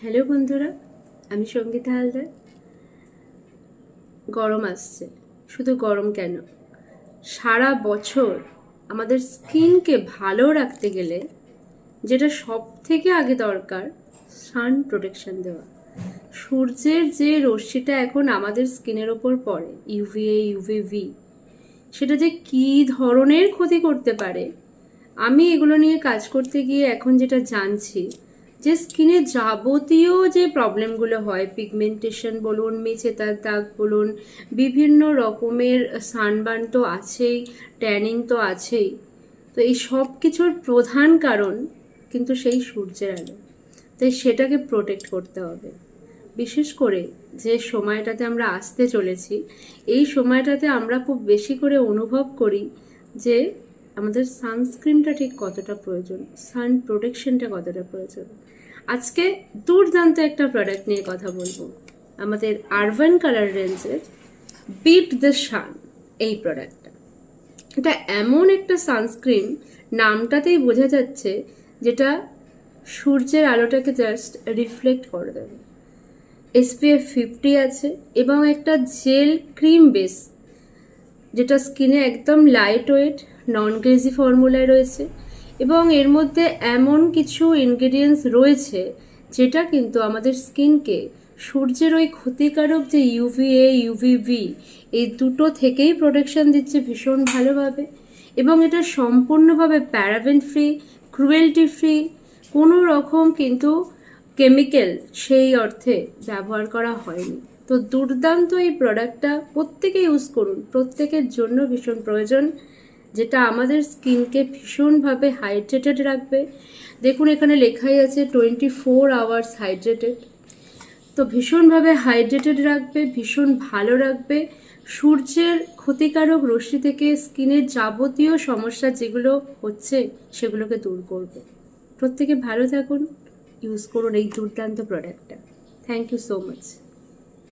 Hello বন্ধুরা, আমি সঙ্গীতা হালদার। গরম আসছে, শুধু গরম কেন, সারা বছর আমাদের স্কিনকে ভালো রাখতে গেলে যেটা সব থেকে আগে দরকার, সান প্রোটেকশন দেওয়া। সূর্যের যে রশ্মিটা এখন আমাদের স্কিনের ওপর পড়ে, ইউভিএ ইউভিভি, সেটা যে কী ধরনের ক্ষতি করতে পারে, আমি এগুলো নিয়ে কাজ করতে গিয়ে এখন যেটা জানছি, যে স্কিনে যাবতীয় যে প্রবলেমগুলো হয়, পিগমেন্টেশন বলুন, মেচেদার দাগ বলুন, বিভিন্ন রকমের সানবার্ন তো আছেই, ট্যানিং তো আছেই, তো এই সব কিছুর প্রধান কারণ কিন্তু সেই সূর্যের আলো। তাই সেটাকে প্রোটেক্ট করতে হবে। বিশেষ করে যে সময়টাতে আমরা আসতে চলেছি, এই সময়টাতে আমরা খুব বেশি করে অনুভব করি যে আমাদের সানস্ক্রিনটা ঠিক কতটা প্রয়োজন, সান প্রোটেকশনটা কতটা প্রয়োজন। আজকে দুর্দান্ত একটা প্রোডাক্ট নিয়ে কথা বলবো, আমাদের আরবান কালার রেঞ্জের বিট দ্য সান এই প্রোডাক্টটা। এটা এমন একটা সানস্ক্রিন, নামটাতেই বোঝা যাচ্ছে, যেটা সূর্যের আলোটাকে জাস্ট রিফ্লেক্ট করে দেবে। SPF 50 আছে এবং একটা জেল ক্রিম বেস, যেটা স্কিনে একদম লাইট ওয়েট, নন গ্রেজি ফর্মুলায় রয়েছে এবং এর মধ্যে এমন কিছু ইনগ্রেডিয়েন্টস রয়েছে যেটা কিন্তু আমাদের স্কিনকে সূর্যের ওই ক্ষতিকারক যে ইউভিএ ইউভিভি এই দুটো থেকেই প্রোটেকশন দিচ্ছে ভীষণ ভালোভাবে। এবং এটা সম্পূর্ণভাবে প্যারাবেন ফ্রি, ক্রুয়েলটি ফ্রি, কোনো রকম কিন্তু কেমিক্যাল সেই অর্থে ব্যবহার করা হয়নি। তো দুর্দান্ত এই প্রোডাক্টটা প্রত্যেকে ইউজ করুন, প্রত্যেকের জন্য ভীষণ প্রয়োজন, যেটা আমাদের স্কিনকে ভীষণভাবে হাইড্রেটেড রাখবে। দেখুন এখানে লেখাই আছে 24 আওয়ার্স হাইড্রেটেড। তো ভীষণভাবে হাইড্রেটেড রাখবে, ভীষণ ভালো রাখবে, সূর্যের ক্ষতিকারক রশ্মি থেকে স্কিনের যাবতীয় সমস্যা যেগুলো হচ্ছে সেগুলোকে দূর করবে। প্রত্যেকে ভালো থাকুন, ইউজ করুন এই দুর্দান্ত প্রোডাক্টটা। Thank you so much.